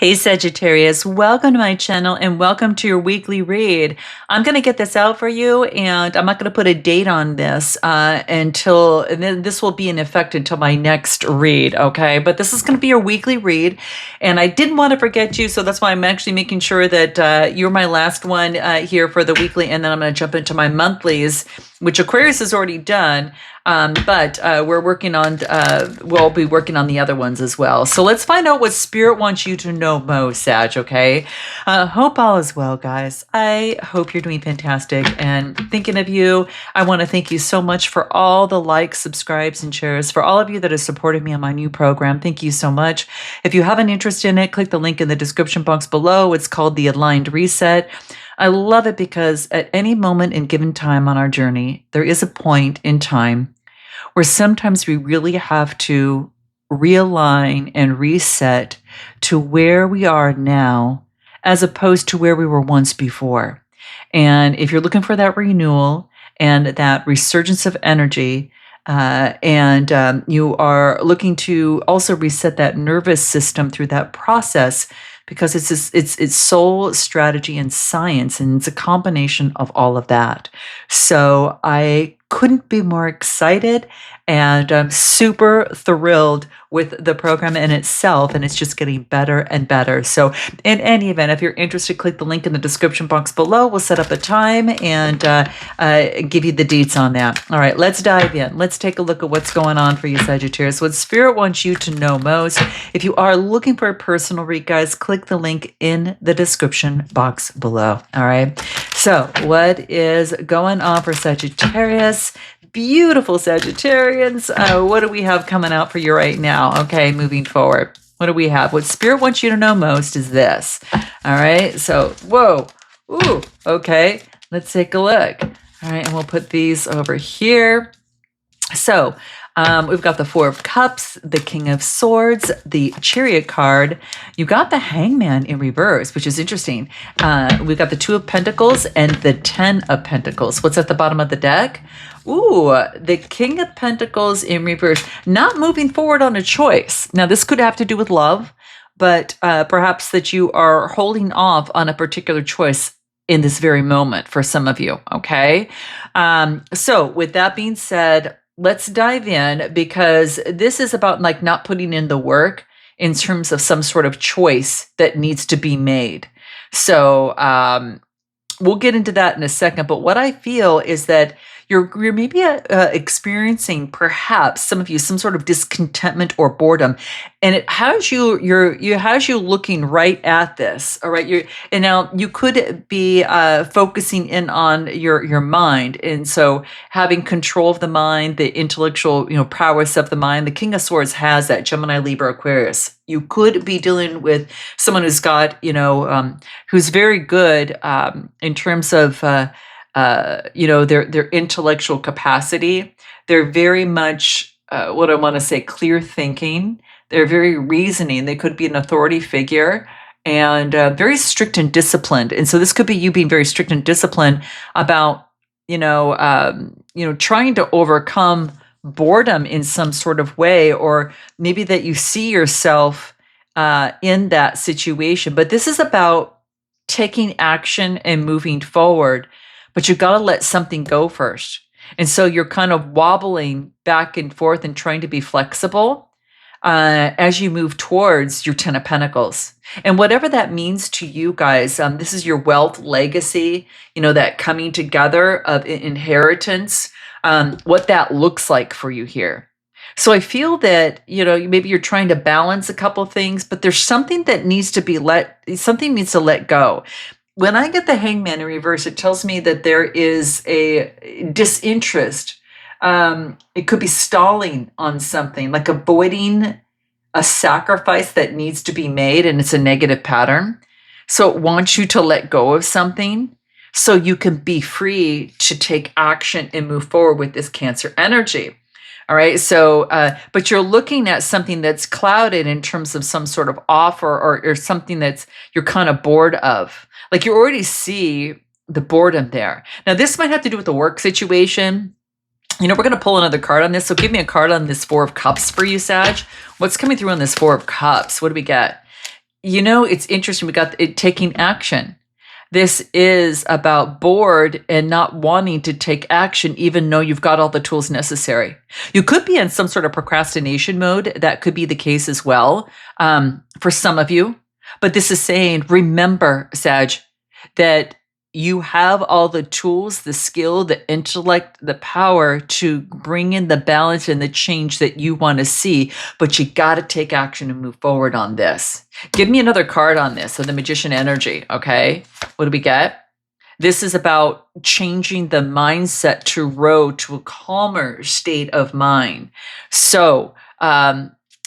Hey Sagittarius, welcome to my channel and welcome to your weekly read. I'm going to get this out for you and I'm not going to put a date on this and then this will be in effect until my next read, okay? But this is going to be your weekly read and I didn't want to forget you, so that's why I'm actually making sure that you're my last one here for the weekly, and then I'm going to jump into my monthlies, which Aquarius has already done. But we'll be working on the other ones as well. So let's find out what Spirit wants you to know most, Sag, okay? Hope all is well, guys. I hope you're doing fantastic. And thinking of you, I want to thank you so much for all the likes, subscribes, and shares. For all of you that have supported me on my new program, thank you so much. If you have an interest in it, click the link in the description box below. It's called the Aligned Reset. I love it because at any moment in given time on our journey, there is a point in time where sometimes we really have to realign and reset to where we are now as opposed to where we were once before. And if you're looking for that renewal and that resurgence of energy, and you are looking to also reset that nervous system through that process, because it's soul, strategy, and science, and it's a combination of all of that. So I couldn't be more excited, and I'm super thrilled with the program in itself, and it's just getting better and better. So in any event, if you're interested, click the link in the description box below. We'll set up a time and give you the deets on that. All right, let's dive in. Let's take a look at what's going on for you, Sagittarius. What Spirit wants you to know most. If you are looking for a personal read, guys, click the link in the description box below. All right, so what is going on for Sagittarius? Beautiful Sagittarians. What do we have coming out for you right now? Okay, moving forward. What do we have? What Spirit wants you to know most is this. All right, so, whoa, ooh, okay, let's take a look. All right, and we'll put these over here. So, we've got the Four of Cups, the King of Swords, the Chariot card. You got the Hangman in reverse, which is interesting. We've got the Two of Pentacles and the Ten of Pentacles. What's at the bottom of the deck? Ooh, the King of Pentacles in reverse. Not moving forward on a choice. Now, this could have to do with love, but perhaps that you are holding off on a particular choice in this very moment for some of you, okay? So with that being said, let's dive in, because this is about like not putting in the work in terms of some sort of choice that needs to be made. So we'll get into that in a second. But what I feel is that you're maybe experiencing, perhaps some of you, some sort of discontentment or boredom, and it has you looking right at this. All right, and now you could be focusing in on your mind, and so having control of the mind, the intellectual prowess of the mind. The King of Swords has that. Gemini, Libra, Aquarius. You could be dealing with someone who's got who's very good in terms of their intellectual capacity. They're very much what I want to say, clear thinking. They're very reasoning. They could be an authority figure and very strict and disciplined. And so this could be you being very strict and disciplined about trying to overcome boredom in some sort of way, or maybe that you see yourself in that situation. But this is about taking action and moving forward. But you got to let something go first. And so you're kind of wobbling back and forth and trying to be flexible as you move towards your Ten of Pentacles. And whatever that means to you guys, this is your wealth legacy, that coming together of inheritance, what that looks like for you here. So I feel that, maybe you're trying to balance a couple of things, but there's something that needs to something needs to let go. When I get the Hangman in reverse, it tells me that there is a disinterest. It could be stalling on something, like avoiding a sacrifice that needs to be made, and it's a negative pattern. So it wants you to let go of something so you can be free to take action and move forward with this Cancer energy. All right. So, but you're looking at something that's clouded in terms of some sort of offer or something that's you're kind of bored of. Like you already see the boredom there. Now, this might have to do with the work situation. We're going to pull another card on this. So give me a card on this Four of Cups for you, Sag. What's coming through on this Four of Cups? What do we get? It's interesting. We got it taking action. This is about bored and not wanting to take action, even though you've got all the tools necessary. You could be in some sort of procrastination mode. That could be the case as well, for some of you. But this is saying, remember, Sag, that you have all the tools, the skill, the intellect, the power to bring in the balance and the change that you want to see. But you got to take action and move forward on this. Give me another card on this. So the Magician energy. Okay. What do we get? This is about changing the mindset to row to a calmer state of mind. So,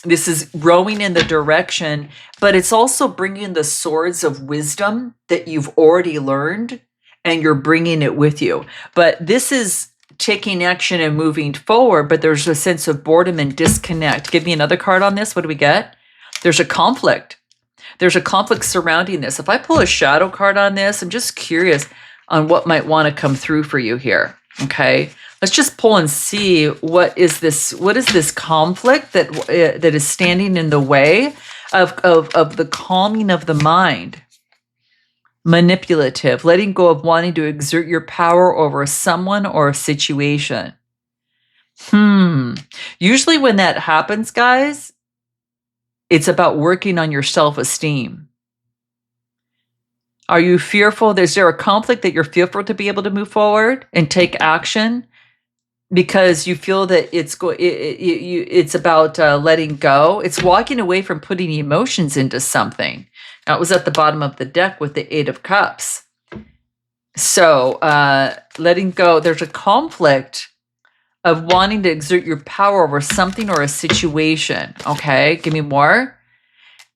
this is rowing in the direction, but it's also bringing the swords of wisdom that you've already learned, and you're bringing it with you. But this is taking action and moving forward, but there's a sense of boredom and disconnect. Give me another card on this. What do we get? There's a conflict. There's a conflict surrounding this. If I pull a shadow card on this, I'm just curious on what might want to come through for you here. Okay. Let's just pull and see what is this conflict that is standing in the way of the calming of the mind. Manipulative, letting go of wanting to exert your power over someone or a situation. Usually when that happens, guys, it's about working on your self-esteem. Are you fearful? Is there a conflict that you're fearful to be able to move forward and take action because you feel that it's about letting go? It's walking away from putting emotions into something. Now, it was at the bottom of the deck with the Eight of Cups. So letting go, there's a conflict of wanting to exert your power over something or a situation. Okay, give me more.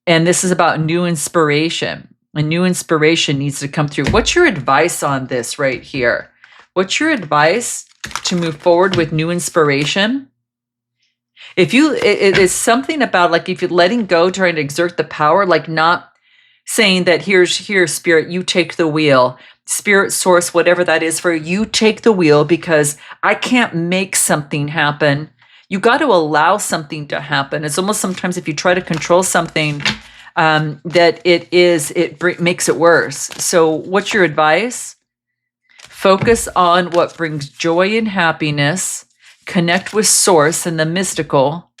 And this is about new inspiration. A new inspiration needs to come through. What's your advice on this right here? What's your advice to move forward with new inspiration? It is something about, like, if you're letting go, trying to exert the power, like not saying that here, Spirit, you take the wheel. Spirit, source, whatever that is for you, take the wheel, because I can't make something happen. You got to allow something to happen. It's almost sometimes if you try to control something, that it makes it worse. So what's your advice? Focus on what brings joy and happiness. Connect with source and the mystical.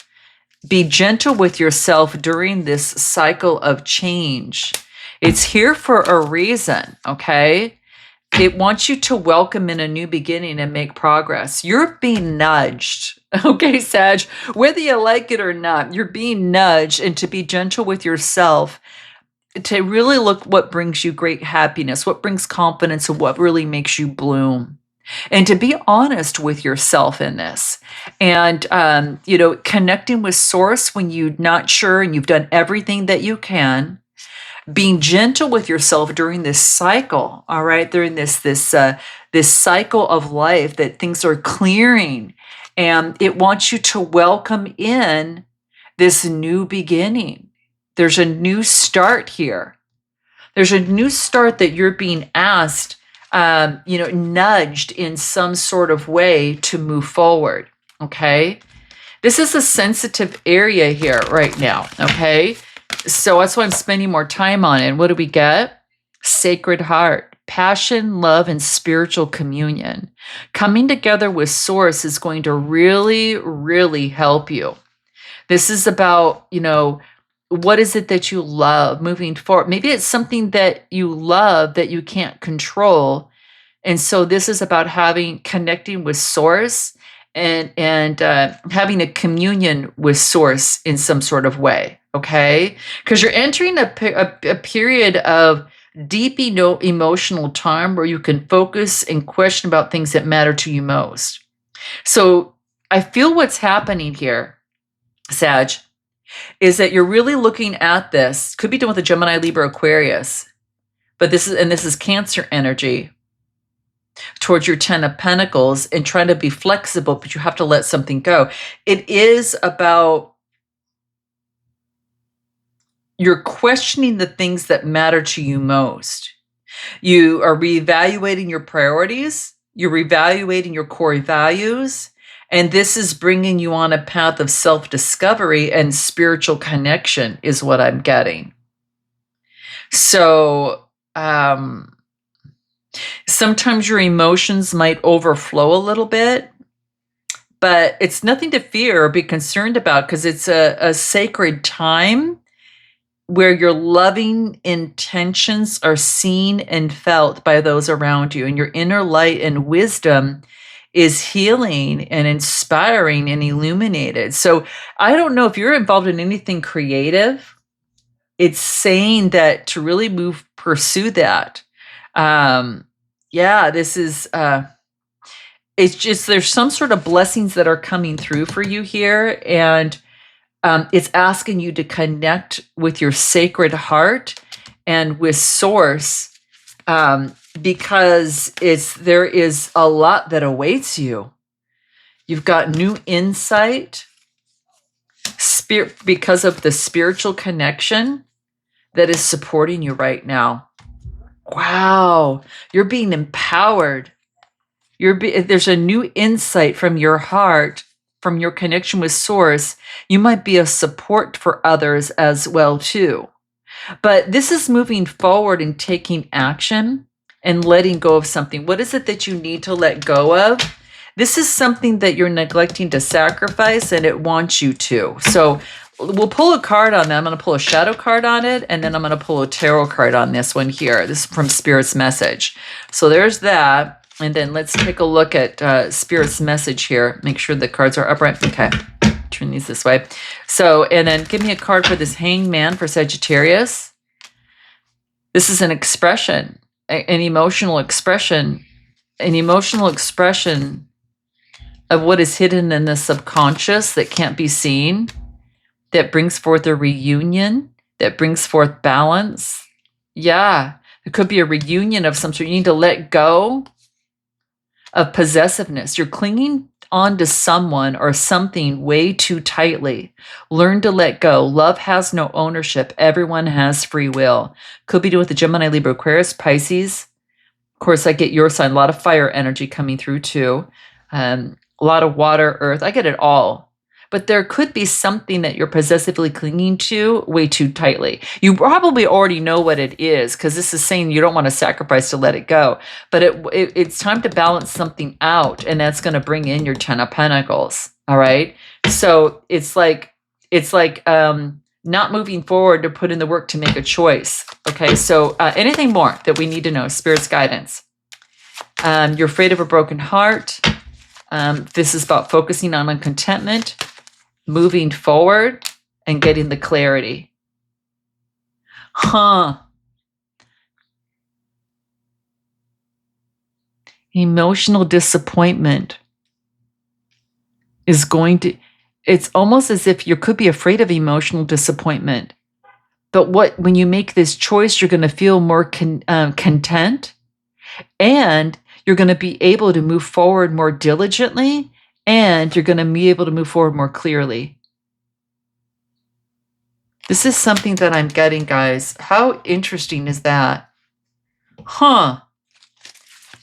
Be gentle with yourself during this cycle of change. It's here for a reason, okay? It wants you to welcome in a new beginning and make progress. You're being nudged, okay, Sag? Whether you like it or not, you're being nudged, and to be gentle with yourself, to really look what brings you great happiness, what brings confidence, and what really makes you bloom. And to be honest with yourself in this. And, connecting with source when you're not sure and you've done everything that you can. Being gentle with yourself during this cycle, all right, during this cycle of life that things are clearing, and it wants you to welcome in this new beginning. There's a new start here. There's a new start that you're being asked, nudged in some sort of way to move forward. Okay, this is a sensitive area here right now. Okay. So that's why I'm spending more time on it. And what do we get? Sacred Heart, passion, love, and spiritual communion. Coming together with source is going to really, really help you. This is about, what is it that you love moving forward? Maybe it's something that you love that you can't control. And so this is about connecting with source and having a communion with source in some sort of way. Okay, because you're entering a period of deep emotional time where you can focus and question about things that matter to you most. So I feel what's happening here, Sag, is that you're really looking at this. Could be done with a Gemini, Libra, Aquarius, but this is Cancer energy towards your 10 of Pentacles, and trying to be flexible, but you have to let something go. It is about you're questioning the things that matter to you most. You are reevaluating your priorities. You're reevaluating your core values. And this is bringing you on a path of self-discovery and spiritual connection is what I'm getting. So sometimes your emotions might overflow a little bit, but it's nothing to fear or be concerned about because it's a sacred time where your loving intentions are seen and felt by those around you, and your inner light and wisdom is healing and inspiring and illuminated. So I don't know if you're involved in anything creative. It's saying that to really pursue that. Yeah, this is it's just there's some sort of blessings that are coming through for you here, and it's asking you to connect with your sacred heart and with source, because there is a lot that awaits you. You've got new insight, spirit, because of the spiritual connection that is supporting you right now. Wow, you're being empowered. There's a new insight from your heart, from your connection with source. You might be a support for others as well too. But this is moving forward and taking action and letting go of something. What is it that you need to let go of? This is something that you're neglecting to sacrifice, and it wants you to. So we'll pull a card on that. I'm going to pull a shadow card on it, and then I'm going to pull a tarot card on this one here. This is from Spirit's message. So there's that. And then let's take a look at Spirit's message here. Make sure the cards are upright. Okay, turn these this way. So, and then give me a card for this Hanged Man for Sagittarius. This is an expression, an emotional expression of what is hidden in the subconscious that can't be seen, that brings forth a reunion, that brings forth balance. Yeah, it could be a reunion of some sort. You need to let go of possessiveness. You're clinging on to someone or something way too tightly. Learn to let go. Love has no ownership. Everyone has free will. Could be doing with the Gemini, Libra, Aquarius, Pisces. Of course, I get your sign. A lot of fire energy coming through too. A lot of water, earth. I get it all. But there could be something that you're possessively clinging to way too tightly. You probably already know what it is, because this is saying you don't want to sacrifice to let it go. But it's time to balance something out, and that's going to bring in your 10 of Pentacles. All right. So it's like not moving forward to put in the work to make a choice. Okay. So anything more that we need to know? Spirit's guidance. You're afraid of a broken heart. This is about focusing on contentment, moving forward, and getting the clarity. Emotional disappointment is it's almost as if you could be afraid of emotional disappointment. But when you make this choice, you're going to feel more content, and you're going to be able to move forward more diligently, and you're going to be able to move forward more clearly. This is something that I'm getting, guys. How interesting is that?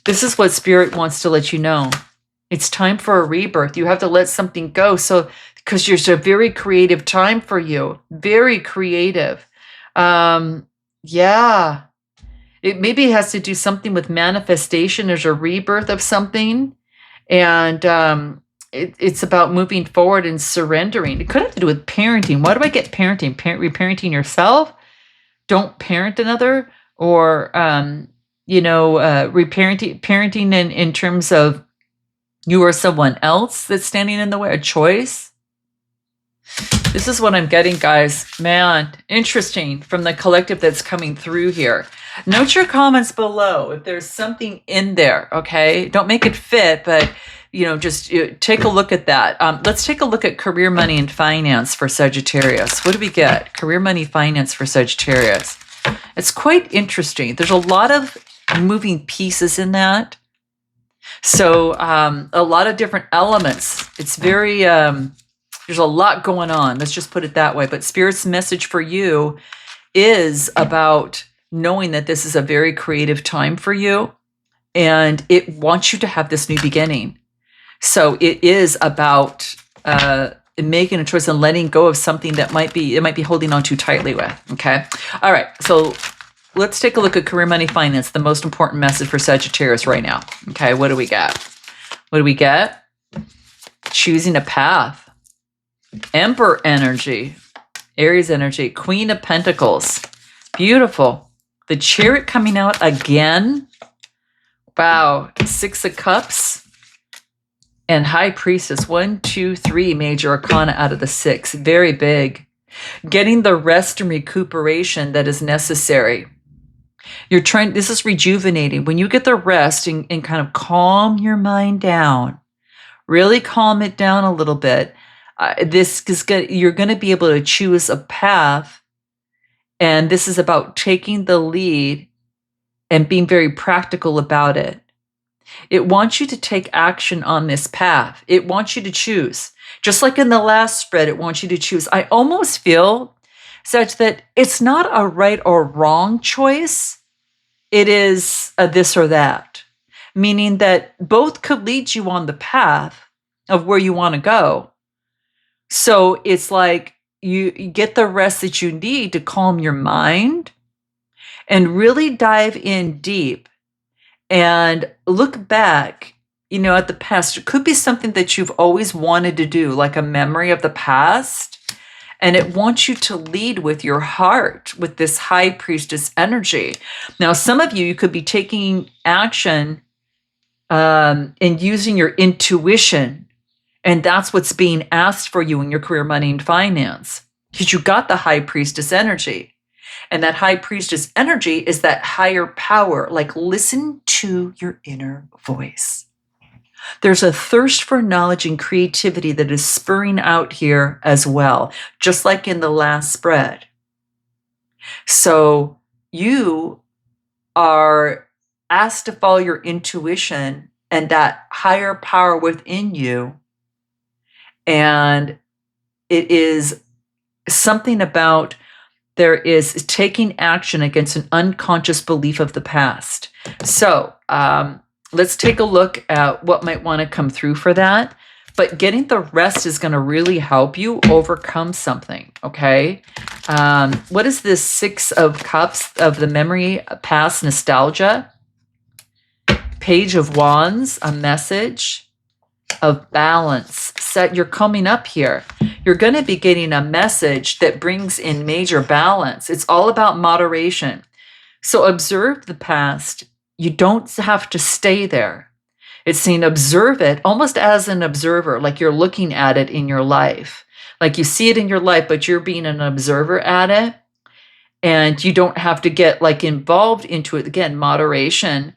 This is what Spirit wants to let you know. It's time for a rebirth. You have to let something go. So, because there's a very creative time for you. Very creative. Yeah. It maybe has to do something with manifestation. There's a rebirth of something. And it's about moving forward and surrendering. It could have to do with parenting. Why do I get parenting? Reparenting yourself? Don't parent another? Or, parenting in terms of you or someone else that's standing in the way, a choice? This is what I'm getting, guys. Man, interesting from the collective that's coming through here. Note your comments below if there's something in there, okay? Don't make it fit, but just take a look at that. Let's take a look at career, money, and finance for Sagittarius. What do we get? Career, money, finance for Sagittarius. It's quite interesting. There's a lot of moving pieces in that. So a lot of different elements. It's very, there's a lot going on. Let's just put it that way. But Spirit's message for you is about knowing that this is a very creative time for you, and it wants you to have this new beginning. So it is about making a choice and letting go of something that it might be holding on too tightly with. Okay. All right. So let's take a look at career, money, finance, the most important message for Sagittarius right now. Okay, what do we got? What do we get? Choosing a path. Emperor energy. Aries energy. Queen of Pentacles. Beautiful. The Chariot coming out again. Wow. Six of Cups. And High Priestess. 1, 2, 3 major arcana out of the 6. Very big. Getting the rest and recuperation that is necessary. You're trying, this is rejuvenating. When you get the rest and kind of calm your mind down, really calm it down a little bit, this is good. You're going to be able to choose a path. And this is about taking the lead and being very practical about it. It wants you to take action on this path. It wants you to choose. Just like in the last spread, it wants you to choose. I almost feel such that it's not a right or wrong choice. It is a this or that, meaning that both could lead you on the path of where you want to go. So it's like you get the rest that you need to calm your mind and really dive in deep and look back, at the past. It could be something that you've always wanted to do, like a memory of the past. And it wants you to lead with your heart, with this High Priestess energy. Now, some of you could be taking action and using your intuition. And that's what's being asked for you in your career, money, and finance. Because you got the High Priestess energy. And that High Priestess energy is that higher power. Like, listen to your inner voice. There's a thirst for knowledge and creativity that is spurring out here as well, just like in the last spread. So you are asked to follow your intuition and that higher power within you. And it is something about there is taking action against an unconscious belief of the past. So let's take a look at what might want to come through for that. But getting the rest is going to really help you overcome something, okay? What is this Six of Cups of the memory, past nostalgia? Page of Wands, a message of balance. You're coming up here. You're going to be getting a message that brings in major balance. It's all about moderation. So observe the past. You don't have to stay there. It's saying observe it almost as an observer, like you're looking at it in your life. Like you see it in your life, but you're being an observer at it. And you don't have to get like involved into it. Again, moderation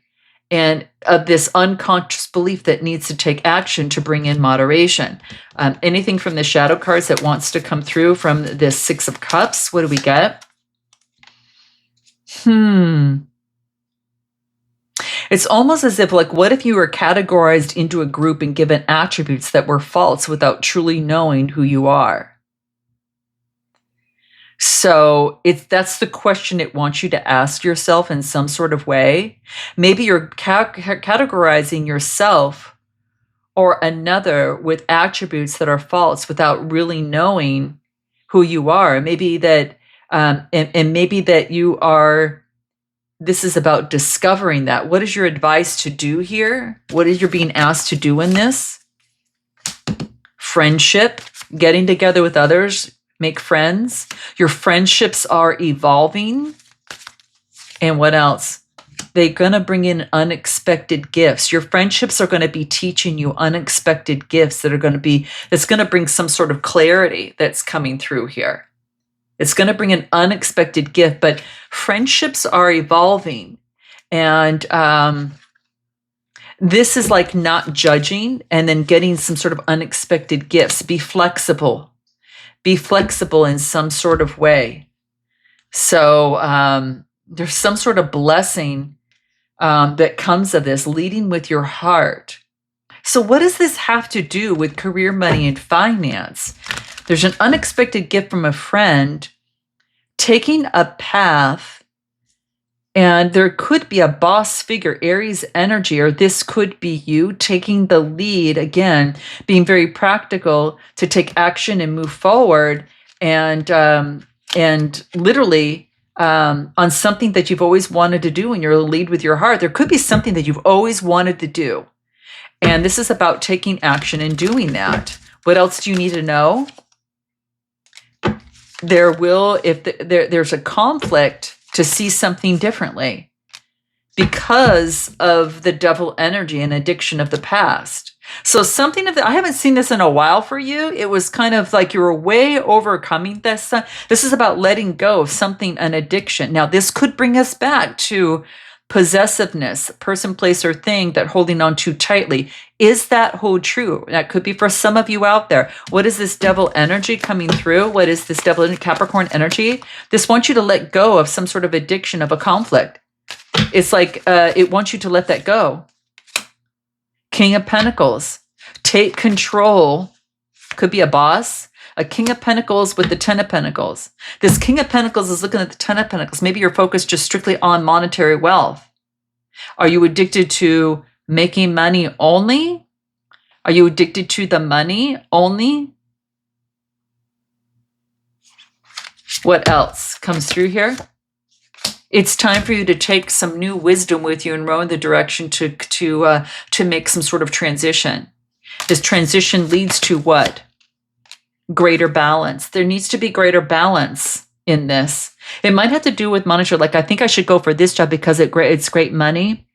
and of this unconscious belief that needs to take action to bring in moderation. Anything from the shadow cards that wants to come through from this Six of Cups? What do we get? It's almost as if, like, what if you were categorized into a group and given attributes that were false without truly knowing who you are? So that's the question it wants you to ask yourself in some sort of way. Maybe you're categorizing yourself or another with attributes that are false without really knowing who you are. Maybe that, and maybe that you are. This is about discovering that. What is your advice to do here? What is you're being asked to do in this? Friendship, getting together with others, make friends. Your friendships are evolving. And what else? They're going to bring in unexpected gifts. Your friendships are going to be teaching you unexpected gifts that's going to bring some sort of clarity that's coming through here. It's going to bring an unexpected gift, but friendships are evolving. And this is like not judging and then getting some sort of unexpected gifts. Be flexible. Be flexible in some sort of way. So there's some sort of blessing that comes of this, leading with your heart. So what does this have to do with career, money, and finance? There's an unexpected gift from a friend, taking a path, and there could be a boss figure, Aries energy, or this could be you taking the lead, again, being very practical to take action and move forward, and literally on something that you've always wanted to do and you're lead with your heart. There could be something that you've always wanted to do. And this is about taking action and doing that. What else do you need to know? There will, if there's a conflict, to see something differently because of the devil energy and addiction of the past. So something of I haven't seen this in a while for you. It was kind of like you were way overcoming this. This is about letting go of something, an addiction. Now, this could bring us back to possessiveness, person, place, or thing that holding on too tightly. Is that hold true? That could be for some of you out there. What is this devil energy coming through? What is this devil Capricorn energy? This wants you to let go of some sort of addiction of a conflict. It's like it wants you to let that go. King of Pentacles. Take control. Could be a boss. A King of Pentacles with the Ten of Pentacles. This King of Pentacles is looking at the Ten of Pentacles. Maybe you're focused just strictly on monetary wealth. Are you addicted to making money only? Are you addicted to the money only? What else comes through here? It's time for you to take some new wisdom with you and row in the direction to make some sort of transition. This transition leads to what? Greater balance. There needs to be greater balance in this. It might have to do with monetary, like I think I should go for this job because it's great money.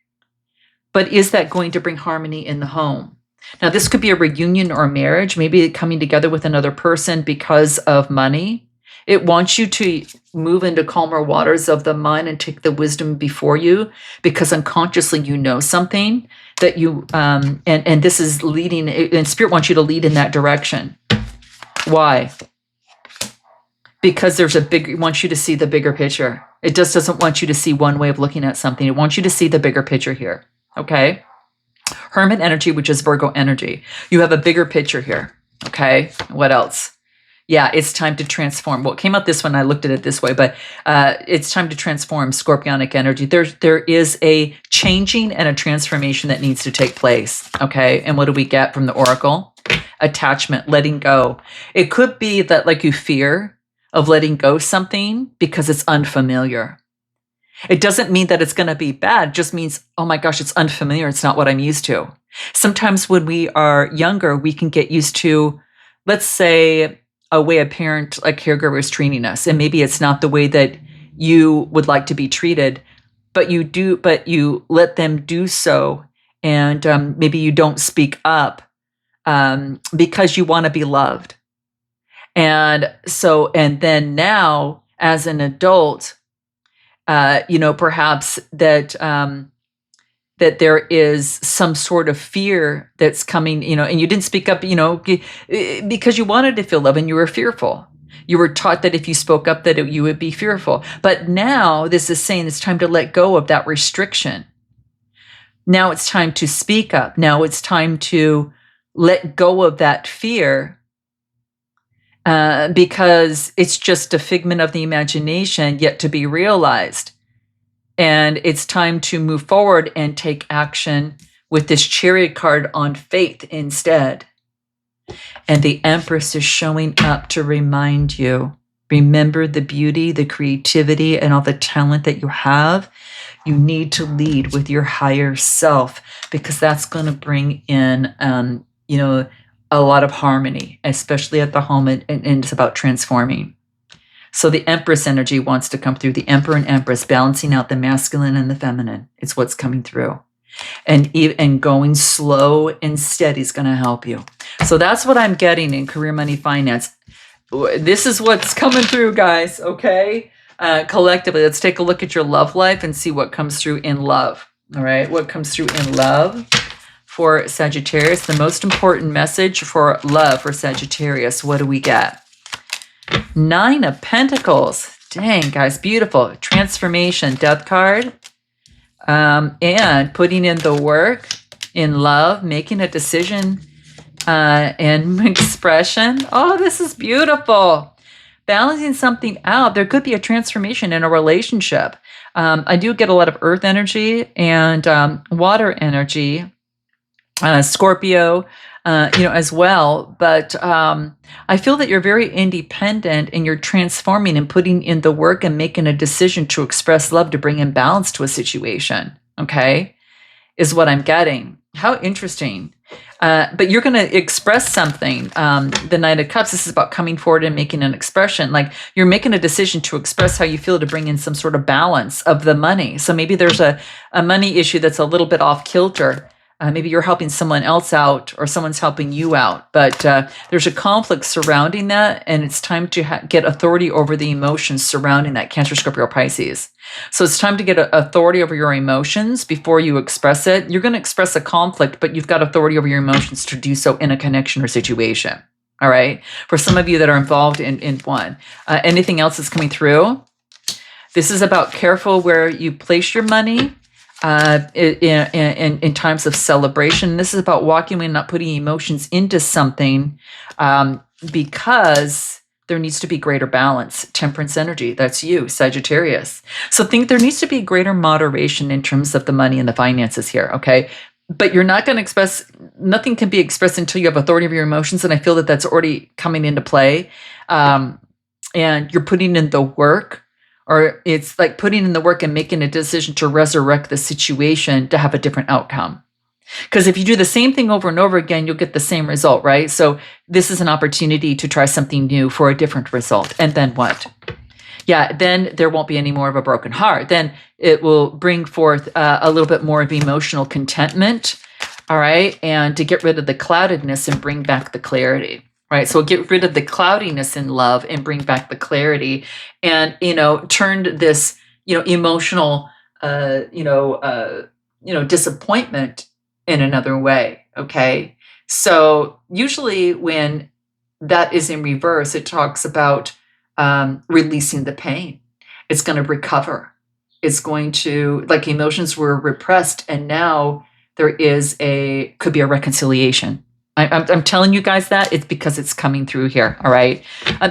But is that going to bring harmony in the home? Now, this could be a reunion or a marriage, maybe coming together with another person because of money. It wants you to move into calmer waters of the mind and take the wisdom before you because unconsciously you know something that you, and this is leading, and Spirit wants you to lead in that direction. Why? Because it wants you to see the bigger picture. It just doesn't want you to see one way of looking at something. It wants you to see the bigger picture here. Okay? Hermit energy, which is Virgo energy. You have a bigger picture here. Okay? What else? Yeah, it's time to transform. Well, it came out this one, I looked at it this way, but it's time to transform Scorpionic energy. There is a changing and a transformation that needs to take place. Okay? And what do we get from the Oracle? Attachment, letting go. It could be that like you fear of letting go something because it's unfamiliar. It doesn't mean that it's going to be bad. It just means, oh my gosh, it's unfamiliar. It's not what I'm used to. Sometimes when we are younger, we can get used to, let's say, a way a parent, a caregiver is treating us. And maybe it's not the way that you would like to be treated, but you let them do so. And maybe you don't speak up because you want to be loved. And then now as an adult, perhaps that there is some sort of fear that's coming, and you didn't speak up, because you wanted to feel love and you were fearful. You were taught that if you spoke up that you would be fearful. But now this is saying it's time to let go of that restriction. Now it's time to speak up. Now it's time to let go of that fear because it's just a figment of the imagination yet to be realized. And it's time to move forward and take action with this Chariot card on faith instead. And the Empress is showing up to remind you, remember the beauty, the creativity, and all the talent that you have. You need to lead with your higher self because that's going to bring in, a lot of harmony, especially at the home, and it's about transforming. So the Empress energy wants to come through, the Emperor and Empress, balancing out the masculine and the feminine. It's what's coming through. And going slow and steady is going to help you. So that's what I'm getting in career, money, finance. This is what's coming through, guys, okay? Collectively, let's take a look at your love life and see what comes through in love. All right, what comes through in love for Sagittarius? The most important message for love for Sagittarius. What do we get? 9 of Pentacles. Dang, guys, beautiful. Transformation, Death card. And putting in the work in love, making a decision and expression. Oh, this is beautiful. Balancing something out. There could be a transformation in a relationship. I do get a lot of earth energy and water energy. Scorpio, as well. But I feel that you're very independent and you're transforming and putting in the work and making a decision to express love to bring in balance to a situation. Okay, is what I'm getting. How interesting. But you're going to express something. The Knight of Cups, this is about coming forward and making an expression. Like you're making a decision to express how you feel to bring in some sort of balance of the money. So maybe there's a money issue that's a little bit off kilter. Maybe you're helping someone else out or someone's helping you out, but there's a conflict surrounding that, and it's time to get authority over the emotions surrounding that, Cancer, Scorpio, Pisces. So it's time to get authority over your emotions before you express it. You're going to express a conflict, but you've got authority over your emotions to do so in a connection or situation. All right. For some of you that are involved in one. Anything else that's coming through? This is about careful where you place your money. In times of celebration. This is about walking away and not putting emotions into something because there needs to be greater balance. Temperance energy, that's you, Sagittarius. So think there needs to be greater moderation in terms of the money and the finances here, okay? But you're not going to express, nothing can be expressed until you have authority over your emotions, and I feel that that's already coming into play. And you're putting in the work, or it's like putting in the work and making a decision to resurrect the situation to have a different outcome. Because if you do the same thing over and over again, you'll get the same result, right? So this is an opportunity to try something new for a different result. And then what? Yeah, then there won't be any more of a broken heart. Then it will bring forth a little bit more of emotional contentment, all right? And to get rid of the cloudedness and bring back the clarity. Right. So get rid of the cloudiness in love and bring back the clarity, and, turned this, emotional, disappointment in another way. Okay. So usually when that is in reverse, it talks about releasing the pain. It's going to recover. It's going to, like, emotions were repressed, and now there could be a reconciliation. I'm telling you guys that it's because it's coming through here, all right?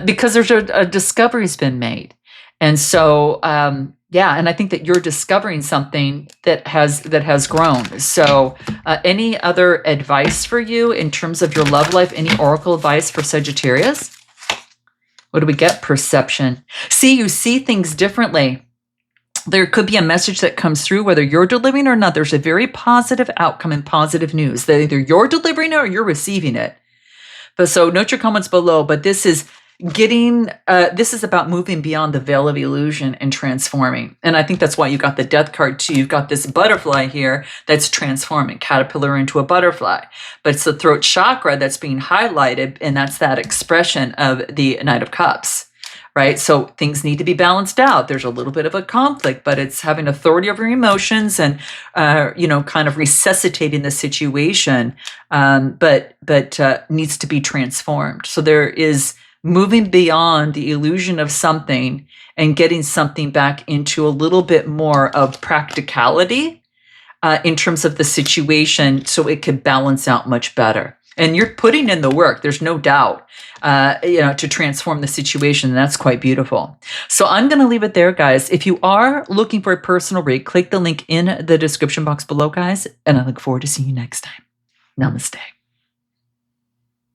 Because there's a discovery's been made, and so and I think that you're discovering something that has grown. So, any other advice for you in terms of your love life? Any oracle advice for Sagittarius? What do we get? Perception. See, you see things differently. There could be a message that comes through, whether you're delivering or not. There's a very positive outcome and positive news that either you're delivering it or you're receiving it. But so note your comments below, but this is about moving beyond the veil of illusion and transforming. And I think that's why you got the Death card too. You've got this butterfly here that's transforming, caterpillar into a butterfly. But it's the throat chakra that's being highlighted, and that's that expression of the Knight of Cups. Right? So things need to be balanced out. There's a little bit of a conflict, but it's having authority over your emotions and, kind of resuscitating the situation, but needs to be transformed. So there is moving beyond the illusion of something and getting something back into a little bit more of practicality in terms of the situation, so it could balance out much better. And you're putting in the work, there's no doubt, to transform the situation. And that's quite beautiful. So I'm going to leave it there, guys. If you are looking for a personal read, click the link in the description box below, guys. And I look forward to seeing you next time. Namaste.